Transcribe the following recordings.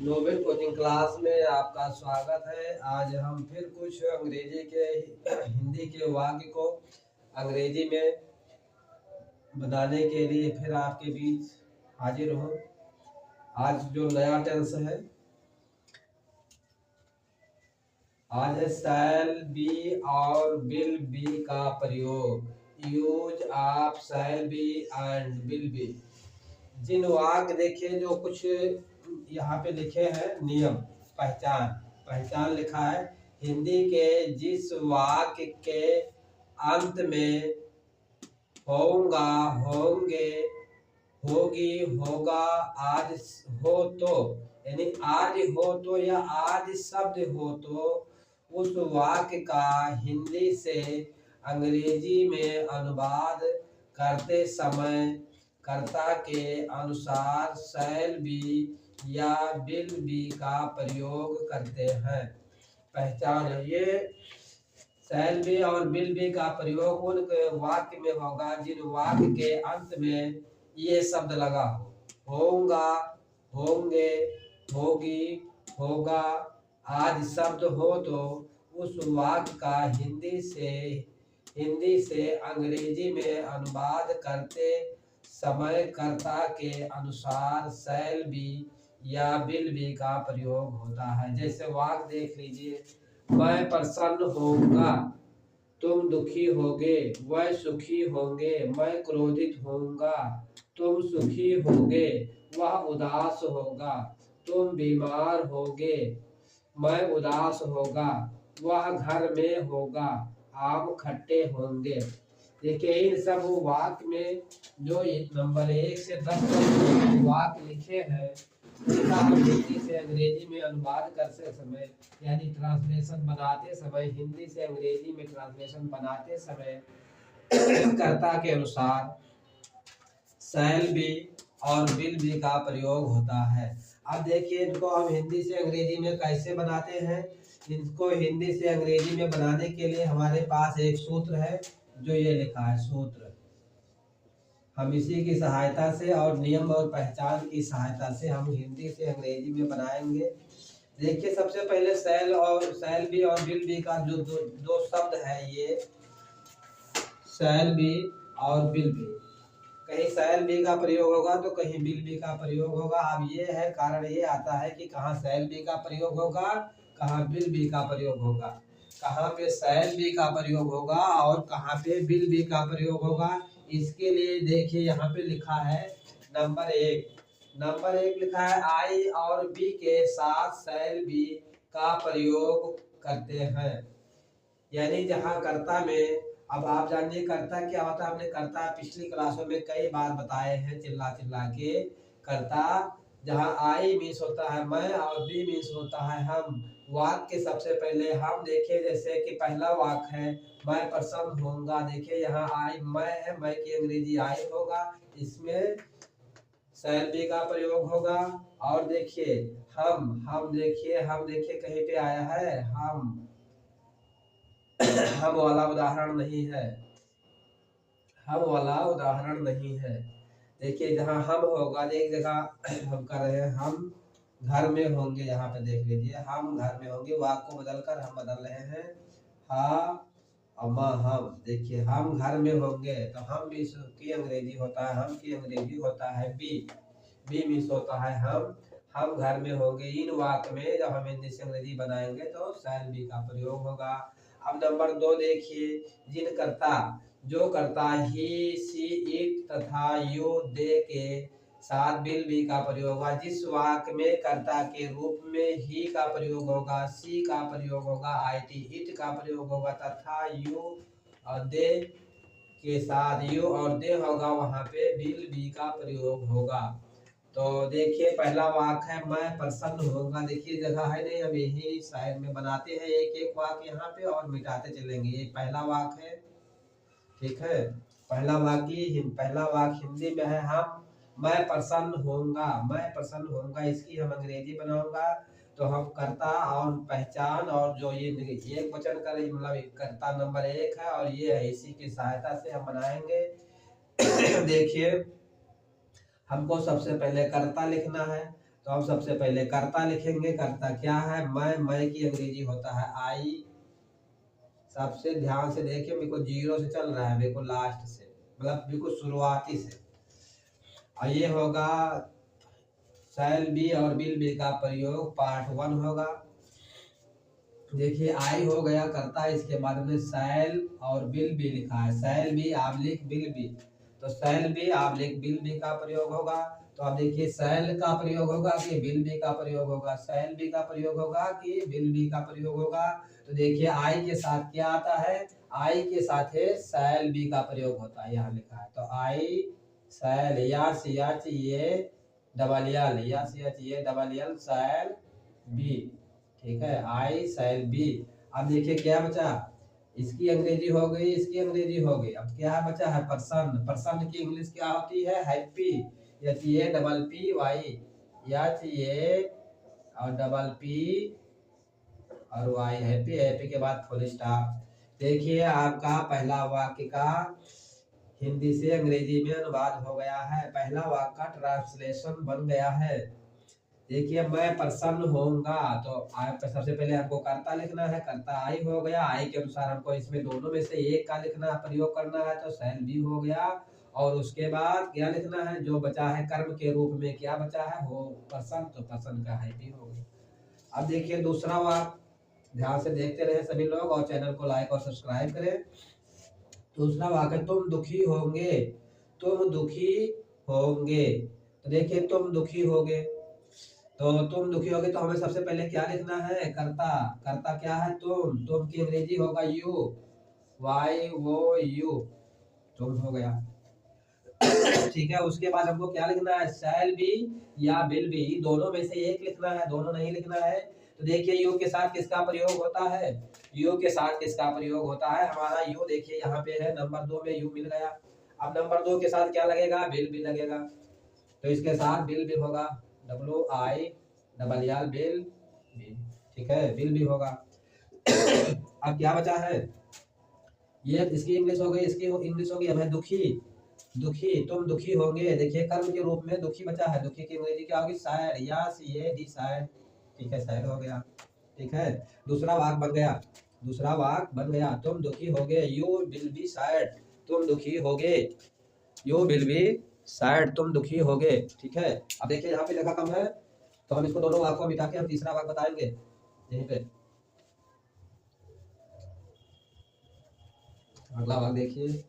Nobel coaching class में आपका स्वागत है। आज हम फिर कुछ अंग्रेजी के हिंदी के वाक्य को अंग्रेजी में बनाने के लिए फिर आपके बीच हाजिर हूँ। आज जो नया टेंस है, आज है शैल बी और विल बी का प्रयोग। Use of shall be and will be. जिन वाक्य देखिए जो कुछ यहाँ पे लिखे हैं नियम, पहचान लिखा है। हिंदी के जिस वाक्य के अंत में होगा, होंगे, होगी, होगा, आज हो तो, यानी आज हो तो या आज शब्द हो तो उस वाक्य का हिंदी से अंग्रेजी में अनुवाद करते समय कर्ता के अनुसार शैल बी या विल बी का प्रयोग करते हैं। पहचान है ये शैल बी और विल बी का प्रयोग उन वाक्य में होगा जिन वाक्य के अंत में ये शब्द लगा हो। होगा, होंगे, होगी, होगा, आज शब्द हो तो उस वाक्य का हिंदी से अंग्रेजी में अनुवाद करते समय कर्ता के अनुसार शैल बी या विल बी का प्रयोग होता है। जैसे वाक्य देख लीजिए, मैं प्रसन्न होऊंगा, तुम दुखी होगे, वह सुखी होंगे, मैं क्रोधित होऊंगा, तुम सुखी होगे, वह उदास होगा, तुम बीमार होगे, मैं उदास होगा, वह घर में होगा, आम खट्टे होंगे। देखिए इन सब वाक्य में जो नंबर 1 से 10 तक वाक्य लिखे हैं, इसका हम हिंदी से अंग्रेजी में अनुवाद करते समय यानी ट्रांसलेशन बनाते समय, हिंदी से अंग्रेजी में ट्रांसलेशन बनाते समय कर्ता के अनुसार शैल बी और विल बी का प्रयोग होता है। अब देखिए इनको हम हिंदी से अंग्रेजी में कैसे बनाते हैं। इनको हिंदी से अंग्रेजी में बनाने के लिए हमारे पास एक सूत्र है, जो ये लिखा है सूत्र। हम इसी की सहायता से और नियम और पहचान की सहायता से हम हिंदी से अंग्रेजी में बनाएंगे। देखिए सबसे पहले शैल बी और विल बी का जो दो शब्द है, ये शैल बी और विल बी, कहीं शैल बी का प्रयोग होगा तो कहीं विल बी का प्रयोग होगा। अब ये है कारण ये आता है कि कहाँ शैल बी का प्रयोग होगा, कहाँ विल बी का प्रयोग होगा, कहाँ पे शैल बी का प्रयोग होगा और कहाँ पे विल बी का प्रयोग होगा। इसके लिए देखिए यहाँ पे लिखा है नंबर 1 लिखा है, आई और बी के साथ शैल बी का प्रयोग करते हैं। यानी जहाँ कर्ता में, अब आप जानिए कर्ता क्या होता है। हमने कर्ता पिछली क्लासों में कई बार बताए हैं चिल्ला के। कर्ता जहाँ आई मीन्स होता है मैं और बी मीन्स होता है हम। वाक्य के सबसे पहले हम देखें, जैसे कि पहला वाक्य है मैं प्रसन्न होऊंगा। देखिए यहाँ आई मैं है, मैं की अंग्रेजी आई होगा, इसमें शैल बी का प्रयोग होगा। और देखिए हम देखिए कहीं पे आया है हम वाला उदाहरण नहीं है। देखिए जहाँ हम होगा, एक जगह हम कर रहे हैं हम घर में होंगे, यहाँ पे देख लीजिए हम घर में होंगे, वाक्य को बदलकर हम बदल रहे हैं हा हम। देखिए हम घर में होंगे तो हम भी की अंग्रेजी होता है, हम की अंग्रेजी होता है बी मीन्स होता है हम घर में होंगे। इन वाक्य में जब हम हिंदी से अंग्रेजी बनाएंगे तो शैल बी का प्रयोग होगा। अब नंबर 2 देखिए, जिन कर्ता जो करता ही सी इट तथा यू दे के साथ विल बी का प्रयोग होगा। जिस वाक्य में कर्ता के रूप में ही का प्रयोग होगा, सी का प्रयोग होगा, आईटी इट का प्रयोग होगा तथा यू और दे के साथ यू और दे होगा, वहां पे विल बी का प्रयोग होगा। तो देखिए पहला वाक्य है मैं प्रसन्न होऊंगा। देखिए जगह है नहीं, हम यही साइड में बनाते हैं एक एक वाक्य यहाँ पे और मिटाते चलेंगे। ये पहला वाक्य है, ठीक है। पहला वाक्य हिंदी में है मैं प्रसन्न होऊंगा। इसकी हम अंग्रेजी बनाऊंगा तो हम कर्ता और पहचान और जो ये एक वचन का मतलब कर्ता नंबर 1 है और ये है, इसी की सहायता से हम बनाएंगे। देखिए हमको सबसे पहले कर्ता लिखना है। तो हम सबसे पहले कर्ता लिखेंगे। कर्ता क्या है? मैं की अंग्रेजी होता है आई। सबसे ध्यान से देखिए, मेरे को जीरो से चल रहा है, मेरे को लास्ट से, मतलब बिल्कुल शुरुआती से। और ये होगा शैल बी और विल बी का प्रयोग पार्ट 1 होगा। देखिए आई हो गया करता है, इसके बाद में शैल और विल बी लिखा है, शैल बी आबलिक विल बी, तो शैल बी आबलिक विल बी का प्रयोग होगा। तो अब देखिए शैल का प्रयोग होगा कि विल बी का प्रयोग होगा, शैल बी का प्रयोग होगा कि विल बी का प्रयोग होगा। तो देखिए आई के साथ क्या आता है? आई के साथ है शैल बी का प्रयोग होता है, यहाँ लिखा है। तो आई शैल या सी एच ये डबल एल, या सी एच ये डबल एल शैल बी, ठीक है, आई शैल बी। अब देखिए क्या बचा, इसकी अंग्रेजी हो गई, इसकी अंग्रेजी हो गई। अब क्या बचा है? पर्सन। पर्सन की इंग्लिश क्या होती है? Happy, H A double P Y, H A और डबल पी और वाई, हैप्पी। हैप्पी के बाद फुल स्टॉप। देखिए आपका पहला वाक्य का हिंदी से अंग्रेजी में अनुवाद हो गया है, पहला वाक्य का ट्रांसलेशन बन गया है। देखिए मैं प्रसन्न होऊंगा, तो आप सबसे पहले आपको कर्ता लिखना है, कर्ता आई हो गया, आई के अनुसार हमको इसमें दोनों में से एक का लिखना प्रयोग करना है, तो शैल बी हो गया। और उसके बाद क्या लिखना है? जो बचा है कर्म के रूप में क्या बचा है? वो प्रसन्न, तो प्रसन्न का है बी हो गया। अब देखिए दूसरा वाक्य, ध्यान से देखते रहे सभी लोग और चैनल को लाइक और सब्सक्राइब करें। दूसरा वाक्य, तुम दुखी होंगे, तुम दुखी होंगे। तो देखिए तुम दुखी होगे, तो तुम दुखी होगे, तो हमें सबसे पहले क्या लिखना है? कर्ता। कर्ता क्या है? तुम की अंग्रेजी होगा यू, वाई वो यू, तुम हो गया। ठीक है, उसके बाद हमको क्या लिखना है? शैल बी या विल बी, दोनों में से एक लिखना है, दोनों नहीं लिखना है। तो देखिए यू के साथ किसका प्रयोग होता है? यू के साथ किसका प्रयोग होता है? हमारा यू देखिए यहाँ पे है, नंबर 2 में यू मिल गया। अब नंबर 2 के साथ क्या लगेगा? विल बी लगेगा, तो इसके साथ विल बी होगा, W I double L will be, ठीक है, बिल भी होगा। अब क्या बचा है? ये इसकी इंग्लिश हो गई, इसकी इंग्लिश हो गई हमें दुखी। दुखी, तुम दुखी होंगे। देखिए कर्म के रूप में दुखी बचा है, दुखी की अंग्रेजी क्या होगी? सैड, या सी ए डी सैड, ठीक है, सैड हो गया। ठीक है, दूसरा वाक्य बन गया, दूसरा वाक्य बन गया, तुम दुखी होगे, यू विल बी सैड, तुम दुखी होगे, यू विल बी सैड, तुम दुखी होगे। ठीक है, अब देखिए यहाँ पे लिखा कम है, तो हम इसको दोनों वाक्य को मिटा के हम तीसरा वाक्य बताएंगे यहीं पे। अगला वाक्य देखिए,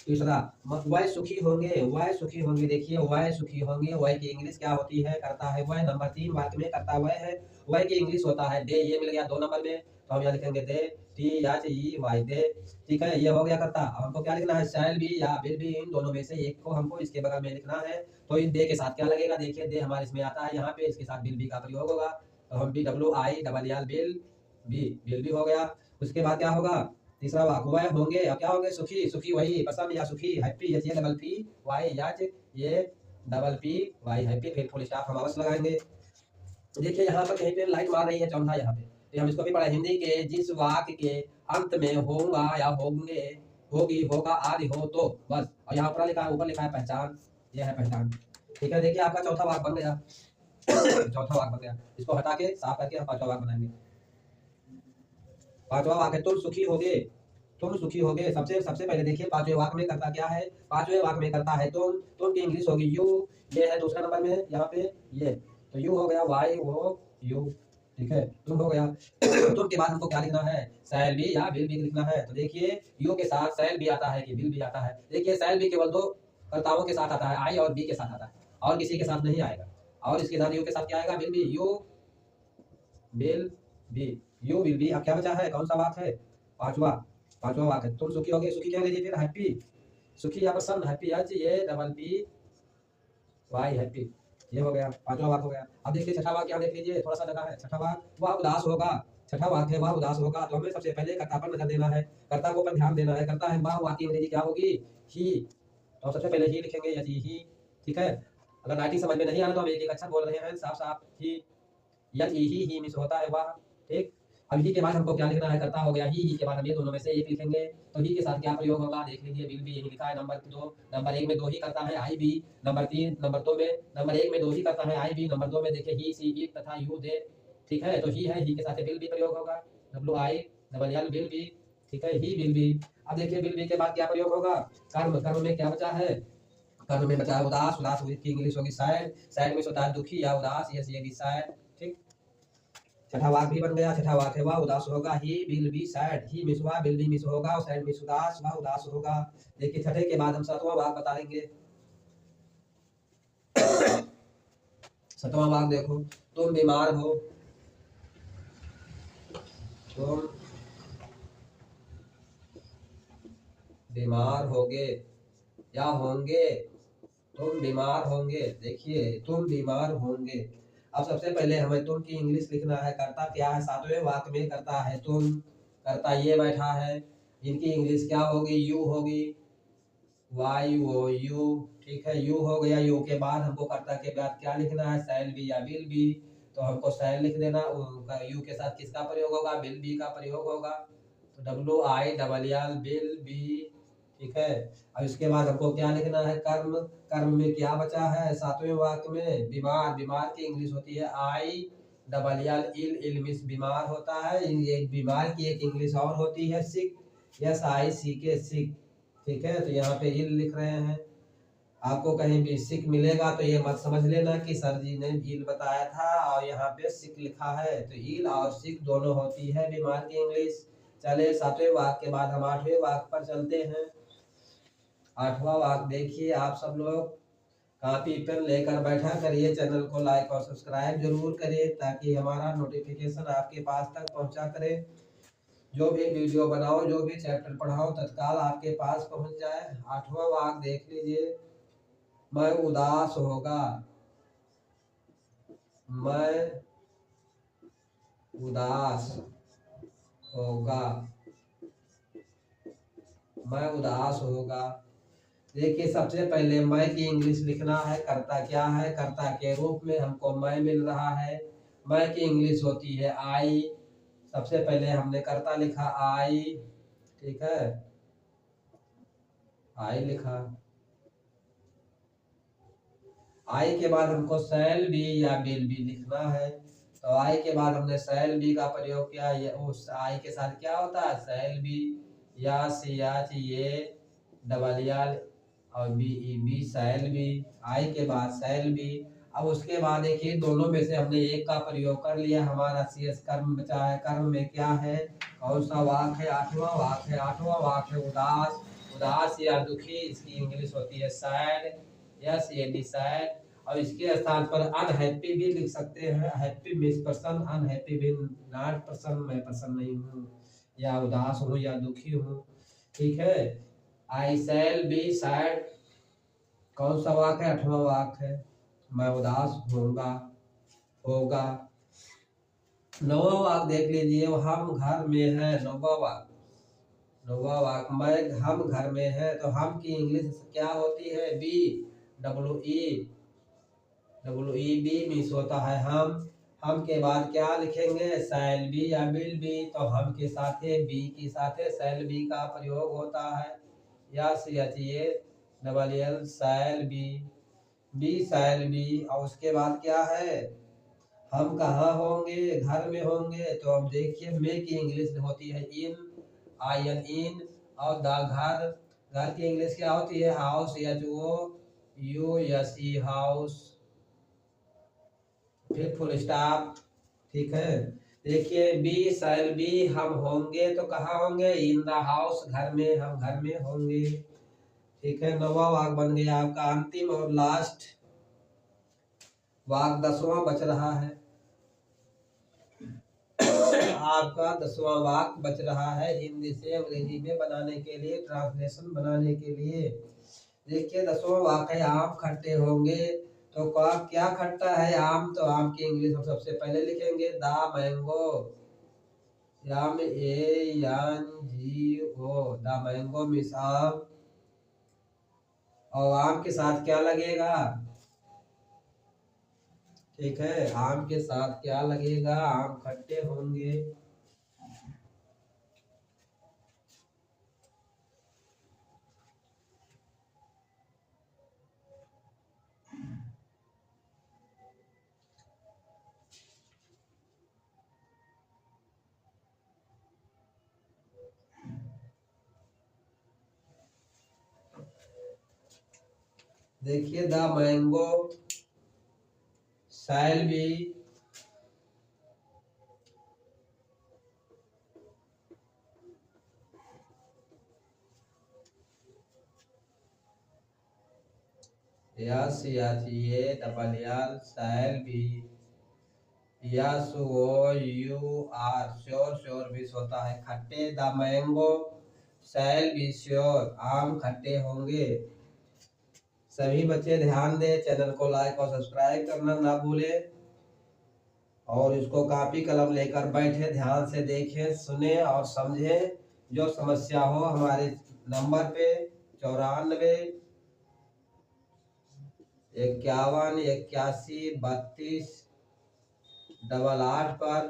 तीसरा, वह सुखी होंगे, वह सुखी होंगे। देखिए वह सुखी होंगे, वह की इंग्लिश क्या होती है? करता है वह। नंबर 3 वाक्य में करता वह है, वह की इंग्लिश होता है दे, ये मिल गया 2 नंबर में, तो हम यहाँ लिखेंगे they, T H E Y they. ठीक है, ये हो गया करता। अब हमको क्या लिखना है? शैल बी या विल बी, इन दोनों में से एक को हमको इसके बगल में लिखना है। तो इन दे के साथ क्या लगेगा? देखिए दे हमारे इसमें आता है यहाँ पे, इसके साथ विल बी का प्रयोग होगा, तो हम be W I double L will be, will be हो गया। उसके बाद क्या होगा? तीसरा वाक्य, वह होंगे, अब क्या होंगे? सुखी, सुखी वही, पसंद या सुखी, happy, H A double P Y, H A double P Y, happy, फिर फुल स्टॉप हम अवश्य लगाएंगे। देखिए यहाँ पर कहीं पे लाइट मार रही है चौथा यहाँ पे, तो हम इसको भी पढ़ा, हिंदी के जिस वाक्य के अंत में होगा या होंगे, होगी, होगा आदि हो तो बस, और यहाँ पर लिखा है, ऊपर लिखा है पहचान, यह है पहचान। ठीक है, देखिए आपका चौथा वाक्य बन गया। चौथा वाक्य बन गया, इसको हटा के साफ करके हम पांचवा वाक्य बनाएंगे। पांचवा वाक्य, तुम सुखी होगे, तुम सुखी होगे। सबसे सबसे पहले देखिए पांचवें वाक्य में करता क्या है? पांचवें वाक्य में करता है तुम की इंग्लिश होगी यू, ये है दूसरा नंबर में यहाँ पे ये, तो यू हो गया, वाई वो यू, ठीक है, तुम हो गया। तुम के बाद हमको क्या लिखना है? शैल बी या विल बी लिखना है। तो देखिए यू के साथ शैल बी आता है कि विल बी आता है? देखिए शैल बी केवल 2 कर्ताओं के साथ आता है, आई और बी के साथ आता है, और किसी के साथ नहीं आएगा। और इसके साथ यू के साथ क्या आएगा? Will be, you will be, you will be. अब क्या बचा है? कौन सा वाक्य है? पांचवा, पांचवा वाक्य है, तुम सुखी होगे। सुखी क्या अंग्रेजी? फिर हैप्पी, सुखी या प्रसन्न, happy, H A double P Y, happy, ये हो गया, पांचवा वाक्य हो गया। अब देखिए छठा वाक्य, यहाँ देख लीजिए, थोड़ा सा जगह है। छठा वाक्य, वह उदास होगा। छठा वाक्य है, वह उदास होगा, तो हमें सबसे पहले कर्ता पर नजर देना है, कर्ता को पर ध्यान देना है। कर्ता है वह, वाक्य अंग्रेजी क्या होगी? ही, तो सबसे पहले ही लिखेंगे, या ही, ठीक है। अगर राइटिंग समझ में नहीं आ रहा तो हम एक एक अक्षर बोल रहे हैं, साफ साफ ही, या ही मिस होता है वह, ठीक। अब ही के बाद हमको क्या लिखना है, कर्ता हो गया ही के बाद हम ये दोनों में से एक लिखेंगे। तो ही के साथ क्या प्रयोग होगा, देख लीजिए, विल भी यही लिखा है नंबर 2, नंबर 1 में 2 ही करता है, आई भी, नंबर 3, नंबर 2 में, नंबर 1 में 2 ही करता है, आई भी, नंबर 2 में देखिए ही, सी, इट तथा यू, दे। ठीक है, तो ही है, ही के साथ विल भी प्रयोग होगा, WILL विल भी। ठीक है, ही विल भी। अब देखिए विल भी के बाद क्या प्रयोग होगा, कर्म। कर्म में क्या बचा है, कर्म में बचा है उदास। उदास की इंग्लिश होगी सैड। सैड में होता है दुखी या उदास, ये भी सैड। ठीक, छठा वाक भी बन गया। छठा वाक है वह उदास होगा, he will be sad. He miss हुआ, विल बी मिस होगा, और सैड मिस उदास, वह उदास होगा। देखिए छठे के बाद हम सातवां वाक बताएंगे। सातवां वाक देखो, तुम बीमार हो, तुम बीमार होगे या होंगे, तुम बीमार होंगे। देखिए तुम बीमार होंगे। अब सबसे पहले हमें तुम की इंग्लिश लिखना है। करता क्या है, सातवें वाक्य में करता है तुम, करता ये बैठा है। इनकी इंग्लिश क्या होगी, यू होगी, YOU। ठीक है, यू हो गया। यू के बाद हमको कर्ता के बाद क्या लिखना है, शैल बी या विल बी। तो हमको शैल लिख देना। यू के साथ किसका प्रयोग होगा, विल बी का प्रयोग होगा। तो WILL विल बी। ठीक है, अब इसके बाद हमको क्या लिखना है, कर्म। कर्म में क्या बचा है, सातवें वाक्य में बीमार। बीमार की इंग्लिश होती है ILL मिस बीमार होता है। ये बीमार की एक इंग्लिश और होती है सिक, SICK सिक। ठीक है, तो यहाँ पे इल लिख रहे हैं। आपको कहीं भी सिक मिलेगा तो ये मत समझ लेना कि सर जी ने इल बताया था और यहाँ पे सिक लिखा है। तो इल और सिक दोनों होती है बीमार की इंग्लिश। चले सातवें वाक्य के बाद हम आठवें वाक्य पर चलते हैं। आठवां वाक्य देखिए, आप सब लोग कॉपी पेन लेकर बैठा करिए। चैनल को लाइक और सब्सक्राइब जरूर करें ताकि हमारा नोटिफिकेशन आपके पास तक पहुंचा करे। जो भी वीडियो बनाओ, जो भी चैप्टर पढ़ाओ, तत्काल आपके पास पहुंच जाए। आठवां वाक्य देख लीजिए, मैं उदास होगा, मैं उदास होगा, मैं उदास होगा। देखिए सबसे पहले मैं की इंग्लिश लिखना है। कर्ता क्या है, कर्ता के रूप में हमको मैं मिल रहा है। मैं की इंग्लिश होती है आई। सबसे पहले हमने कर्ता लिखा आई। ठीक है, आई लिखा। आई के बाद हमको शैल बी या विल बी लिखना है। तो आई के बाद हमने शैल बी का प्रयोग किया। ये उस आई के साथ क्या होता है, शैल बी या ये डबल और बी शैल बी। आई के बाद शैल बी। अब उसके बाद देखिए दोनों में से हमने एक का प्रयोग कर लिया, हमारा CS कर्म बचा है। कर्म में क्या है, कौन सा वाक है, आठवां वाक है। आठवां वाक है उदास। उदास या दुखी, इसकी इंग्लिश होती है सैड, SAD सैड। और इसके स्थान पर अनहैप्पी भी लिख सकते हैं। हैप्पी मीन्स पर्सन, अनहैप्पी भी नॉट पर्सन, मैं पर्सन नहीं हूँ, या उदास हूँ या दुखी हूँ। ठीक है, आई शैल बी सैड, कौन सा वाक है, आठवां वाक है, मैं उदास होगा, होगा। नौवां वाक देख लीजिए, हम घर में है। नौवां वाक, नौवां वाक, मैं हम घर में है। तो हम की इंग्लिश क्या होती है, बी, WE बी मीन्स होता है हम। हम के बाद क्या लिखेंगे, शैल बी या विल बी। तो हम के साथ बी के साथ शैल बी का प्रयोग होता है, या CHALL shall be, be shall be. और उसके बाद क्या है, हम कहाँ होंगे, घर में होंगे। तो अब देखिए मे की इंग्लिश होती है इन, IN इन। और घर, घर की इंग्लिश क्या होती है, हाउस, HOUSE हाउस। फिर फुल स्टॉप। ठीक है, देखिए बी शैल बी, हम होंगे तो कहाँ होंगे, इन द हाउस, घर में, हम घर में होंगे। ठीक है, नौवां वाक बन गया आपका। अंतिम और लास्ट वाक 10वां बच रहा है आपका। 10वां वाक बच रहा है हिंदी से अंग्रेजी में बनाने के लिए, ट्रांसलेशन बनाने के लिए। देखिए 10वां वाक है, आम खट्टे होंगे। तो क्या खट्टा है, आम। तो आम की इंग्लिश हम सबसे पहले लिखेंगे the mango, MANGO, the mango miss आम। और आम के साथ क्या लगेगा, ठीक है, आम के साथ क्या लगेगा, आम खट्टे होंगे। देखिए the mango shall be SHAL shall be SOUR sure sure wish होता है खट्टे। The mango shall be sure आम खट्टे होंगे। सभी बच्चे ध्यान दें, चैनल को लाइक और सब्सक्राइब करना ना भूलें और इसको कॉपी कलम लेकर बैठे, ध्यान से देखें, सुने और समझें। जो समस्या हो हमारे नंबर पे 94 51 81 32 88 पर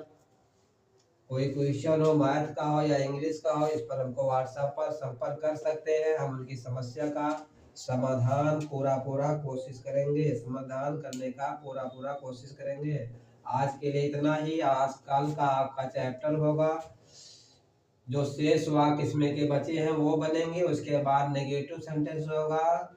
कोई क्वेश्चन हो, मैथ का हो या इंग्लिश का हो, इस पर हमको व्हाट्सएप पर संपर्क कर सकते हैं। हम उनकी समस्या का समाधान पूरा कोशिश करेंगे, समाधान करने का पूरा कोशिश करेंगे। आज के लिए इतना ही। आज कल का आपका चैप्टर होगा, जो शेष वाक्य इसमें के बचे हैं वो बनेंगे। उसके बाद नेगेटिव सेंटेंस होगा,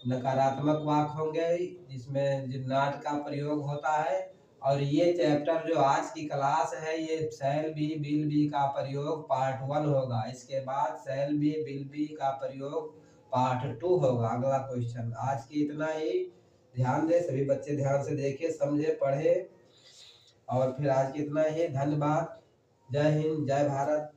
नकारात्मक वाक्य होंगे जिसमें जिन्नाट का प्रयोग होता है। और ये चैप्टर जो आज की क्लास है, ये शैल बी विल बी का प्रयोग पार्ट 1 होगा। इसके बाद शैल बी विल बी का प्रयोग पार्ट 2 होगा। अगला क्वेश्चन। आज की इतना ही। ध्यान दें, सभी बच्चे ध्यान से देखें, समझे, पढ़े। और फिर आज की इतना ही। धन्यवाद। जय हिंद, जय भारत।